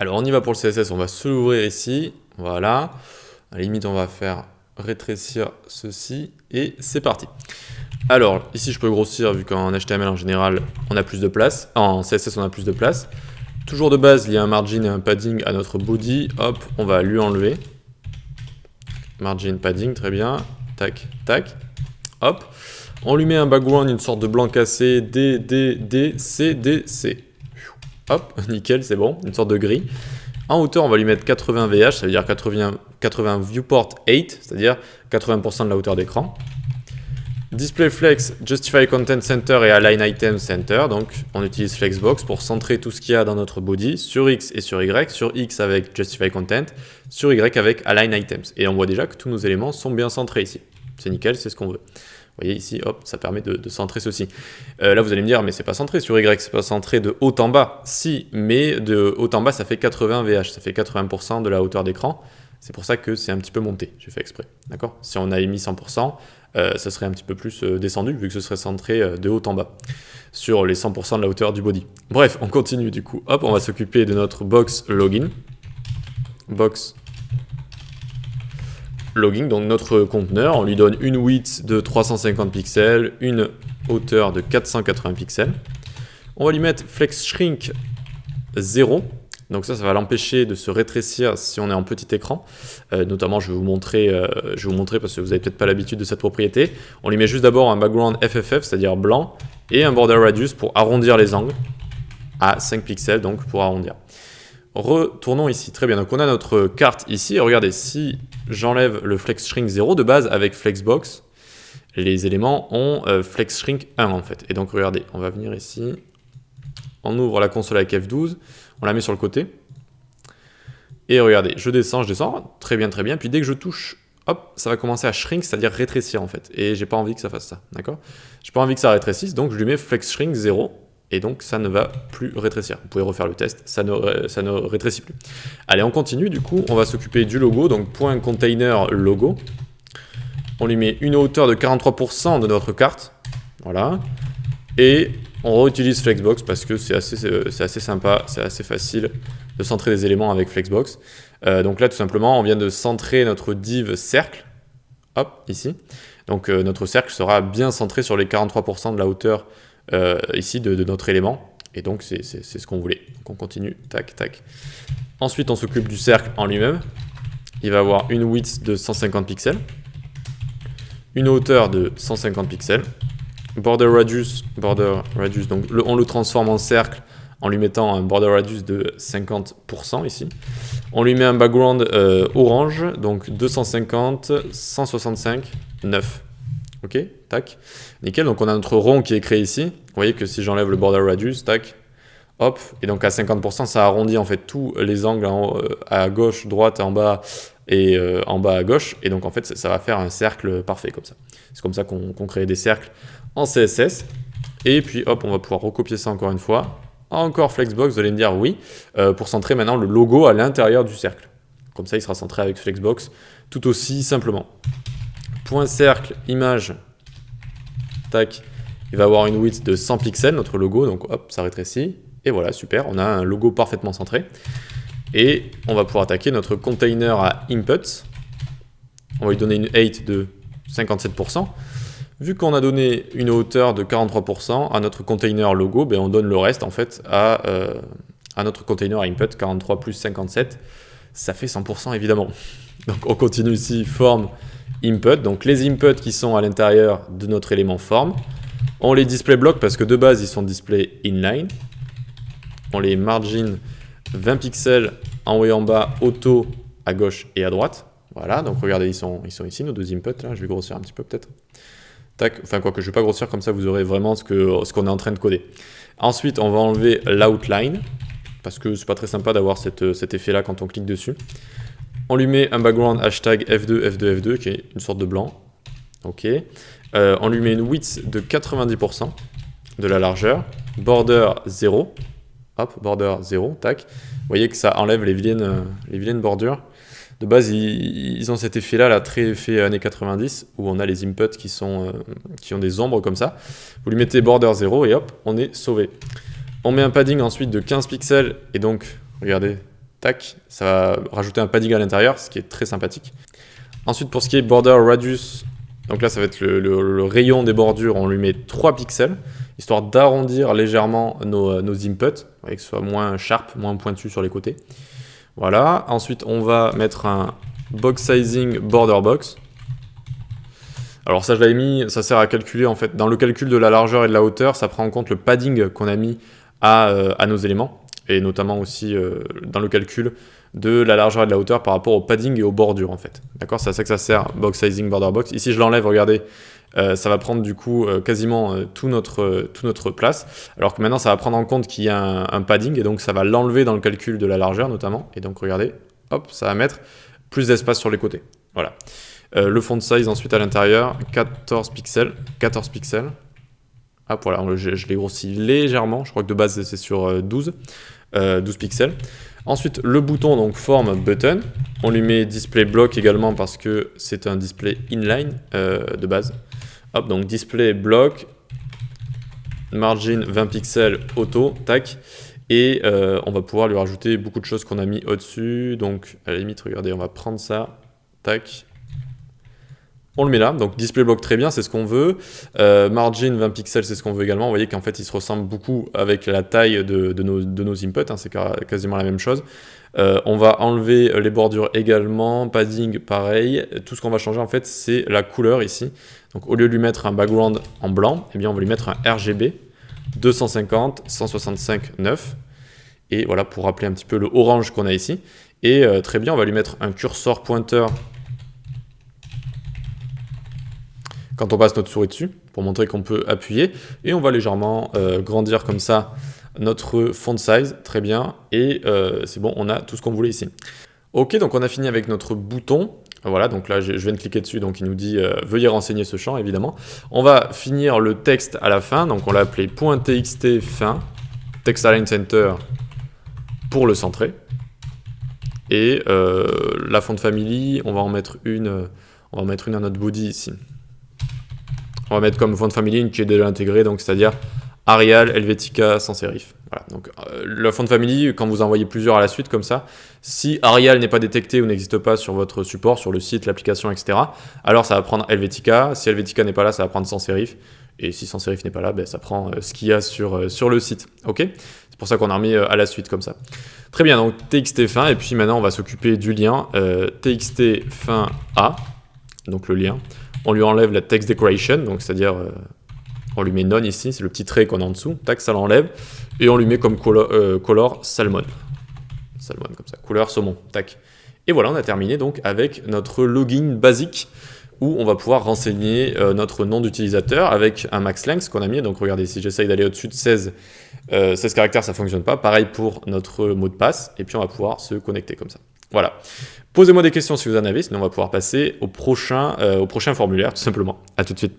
Alors on y va pour le CSS, on va se l'ouvrir ici, voilà. À la limite on va faire rétrécir ceci et c'est parti. Alors ici je peux grossir vu qu'en HTML en général on a plus de place, en CSS on a plus de place. Toujours de base il y a un margin et un padding à notre body, hop on va lui enlever. Margin, padding, très bien, tac, tac, hop. On lui met un background, une sorte de blanc cassé, D, D, D, C, D, C. Hop, nickel, c'est bon, une sorte de gris. En hauteur, on va lui mettre 80 VH, ça veut dire 80 viewport 8, c'est-à-dire 80% de la hauteur d'écran. Display Flex, Justify Content Center et Align Item Center. Donc, on utilise Flexbox pour centrer tout ce qu'il y a dans notre body sur X et sur Y. Sur X avec Justify Content, sur Y avec Align Items. Et on voit déjà que tous nos éléments sont bien centrés ici. C'est nickel, c'est ce qu'on veut. Vous voyez ici, hop, ça permet de centrer ceci. Là, vous allez me dire, mais c'est pas centré sur Y, c'est pas centré de haut en bas. Si, mais de haut en bas, ça fait 80 VH, ça fait 80% de la hauteur d'écran. C'est pour ça que c'est un petit peu monté, j'ai fait exprès. D'accord ? Si on avait mis 100%, ça serait un petit peu plus descendu, vu que ce serait centré de haut en bas, sur les 100% de la hauteur du body. Bref, on continue du coup. Hop, on va s'occuper de notre box login. Box login, donc notre conteneur, on lui donne une width de 350 pixels, une hauteur de 480 pixels. On va lui mettre flex shrink 0. Donc ça va l'empêcher de se rétrécir si on est en petit écran. Notamment, je vais vous montrer parce que vous n'avez peut-être pas l'habitude de cette propriété. On lui met juste d'abord un background FFF, c'est-à-dire blanc, et un border radius pour arrondir les angles à 5 pixels, donc pour arrondir. Retournons ici. Très bien, donc on a notre carte ici. Et regardez, si j'enlève le flex shrink 0 de base avec Flexbox, les éléments ont flex shrink 1 en fait. Et donc regardez, on va venir ici, on ouvre la console avec F12, on la met sur le côté. Et regardez, je descends, très bien, très bien. Puis dès que je touche, hop, ça va commencer à shrink, c'est-à-dire rétrécir en fait. Et j'ai pas envie que ça fasse ça, d'accord? J'ai pas envie que ça rétrécisse, donc je lui mets flex shrink 0. Et donc ça ne va plus rétrécir. Vous pouvez refaire le test, ça ne rétrécit plus. Allez, on continue, du coup, on va s'occuper du logo, donc point container logo. On lui met une hauteur de 43% de notre carte, voilà. Et on réutilise Flexbox parce que c'est assez sympa, c'est assez facile de centrer des éléments avec Flexbox. Donc là, tout simplement, on vient de centrer notre div cercle, hop, ici. Donc notre cercle sera bien centré sur les 43% de la hauteur ici de notre élément, et donc c'est ce qu'on voulait. Donc on continue, tac, tac. Ensuite, on s'occupe du cercle en lui-même. Il va avoir une width de 150 pixels, une hauteur de 150 pixels, border radius, donc on le transforme en cercle en lui mettant un border radius de 50% ici. On lui met un background orange, donc 250, 165, 9. Ok, tac, nickel. Donc on a notre rond qui est créé ici. Vous voyez que si j'enlève le border radius, tac, hop, et donc à 50%, ça arrondit en fait tous les angles à gauche, droite, en bas et en bas à gauche. Et donc en fait, ça va faire un cercle parfait comme ça. C'est comme ça qu'on crée des cercles en CSS. Et puis hop, on va pouvoir recopier ça encore une fois. Encore Flexbox, vous allez me dire oui, pour centrer maintenant le logo à l'intérieur du cercle. Comme ça, il sera centré avec Flexbox tout aussi simplement. Point cercle, image, tac, il va avoir une width de 100 pixels, notre logo, donc hop, ça rétrécit, et voilà, super, on a un logo parfaitement centré. Et on va pouvoir attaquer notre container à input, on va lui donner une height de 57%. Vu qu'on a donné une hauteur de 43% à notre container logo, ben on donne le reste en fait à notre container à input, 43 plus 57, ça fait 100% évidemment. Donc on continue ici, form, input, donc les inputs qui sont à l'intérieur de notre élément form, on les display block parce que de base ils sont display inline, on les margin 20 pixels en haut et en bas, auto à gauche et à droite, voilà, donc regardez ils sont ici nos deux inputs, là je vais grossir un petit peu peut-être, tac, enfin quoi que je vais pas grossir comme ça vous aurez vraiment ce qu'on est en train de coder. Ensuite on va enlever l'outline, parce que c'est pas très sympa d'avoir cet effet là quand on clique dessus. On lui met un background hashtag F2, F2, F2, qui est une sorte de blanc. Ok. On lui met une width de 90% de la largeur. Border 0. Hop, border 0, tac. Vous voyez que ça enlève les vilaines bordures. De base, ils ont cet effet-là, là, très effet années 90, où on a les inputs qui ont des ombres comme ça. Vous lui mettez border 0 et hop, on est sauvé. On met un padding ensuite de 15 pixels, et donc, regardez, Tac, ça va rajouter un padding à l'intérieur, ce qui est très sympathique. Ensuite, pour ce qui est border radius, donc là, ça va être le rayon des bordures, on lui met 3 pixels, histoire d'arrondir légèrement nos inputs, que ce soit moins sharp, moins pointu sur les côtés. Voilà, ensuite, on va mettre un box sizing border box. Alors ça, je l'avais mis, ça sert à calculer, en fait, dans le calcul de la largeur et de la hauteur, ça prend en compte le padding qu'on a mis à nos éléments, et notamment aussi dans le calcul de la largeur et de la hauteur par rapport au padding et aux bordures en fait. D'accord, c'est à ça que ça sert, box sizing, border box. Ici je l'enlève, regardez, ça va prendre du coup quasiment toute notre place, alors que maintenant ça va prendre en compte qu'il y a un padding et donc ça va l'enlever dans le calcul de la largeur notamment, et donc regardez, hop, ça va mettre plus d'espace sur les côtés. Voilà. Le font size ensuite à l'intérieur, 14 pixels. Hop, voilà, je l'ai grossi légèrement, je crois que de base c'est sur 12 pixels. Ensuite, le bouton, donc forme button, on lui met display block également parce que c'est un display inline de base. Hop, donc display block, margin 20 pixels auto, tac. Et on va pouvoir lui rajouter beaucoup de choses qu'on a mis au-dessus. Donc à la limite, regardez, on va prendre ça, tac. On le met là, donc display block très bien, c'est ce qu'on veut. Margin 20 pixels, c'est ce qu'on veut également. Vous voyez qu'en fait, il se ressemble beaucoup avec la taille de nos inputs, hein, c'est quasiment la même chose. On va enlever les bordures également, padding pareil. Tout ce qu'on va changer en fait, c'est la couleur ici. Donc au lieu de lui mettre un background en blanc, eh bien on va lui mettre un RGB 250, 165, 9. Et voilà, pour rappeler un petit peu le orange qu'on a ici. Et très bien, on va lui mettre un curseur pointeur quand on passe notre souris dessus, pour montrer qu'on peut appuyer. Et on va légèrement grandir comme ça notre font size, très bien. Et c'est bon, on a tout ce qu'on voulait ici. Ok, donc on a fini avec notre bouton. Voilà, donc là je viens de cliquer dessus, donc il nous dit veuillez renseigner ce champ, évidemment. On va finir le texte à la fin, donc on l'a appelé .txt fin, text align center pour le centrer. Et la font family, on va en mettre une, à notre body ici. On va mettre comme font family une qui est déjà intégrée, donc c'est-à-dire Arial, Helvetica, sans serif. Voilà, donc la font family, quand vous envoyez plusieurs à la suite comme ça, si Arial n'est pas détecté ou n'existe pas sur votre support, sur le site, l'application, etc., alors ça va prendre Helvetica. Si Helvetica n'est pas là, ça va prendre sans serif. Et si sans serif n'est pas là, ben, ça prend ce qu'il y a sur le site. Ok, c'est pour ça qu'on a remis à la suite comme ça. Très bien, donc txt fin, et puis maintenant on va s'occuper du lien. Txt fin A, donc le lien. On lui enlève la text decoration, donc c'est-à-dire on lui met none ici, c'est le petit trait qu'on a en dessous, tac, ça l'enlève, et on lui met comme color salmon. Salmon comme ça, couleur saumon, tac. Et voilà, on a terminé donc avec notre login basique où on va pouvoir renseigner notre nom d'utilisateur avec un max length qu'on a mis. Donc regardez, si j'essaye d'aller au-dessus de 16 caractères, ça ne fonctionne pas. Pareil pour notre mot de passe, et puis on va pouvoir se connecter comme ça. Voilà. Posez-moi des questions si vous en avez, sinon on va pouvoir passer au prochain formulaire, tout simplement. À tout de suite.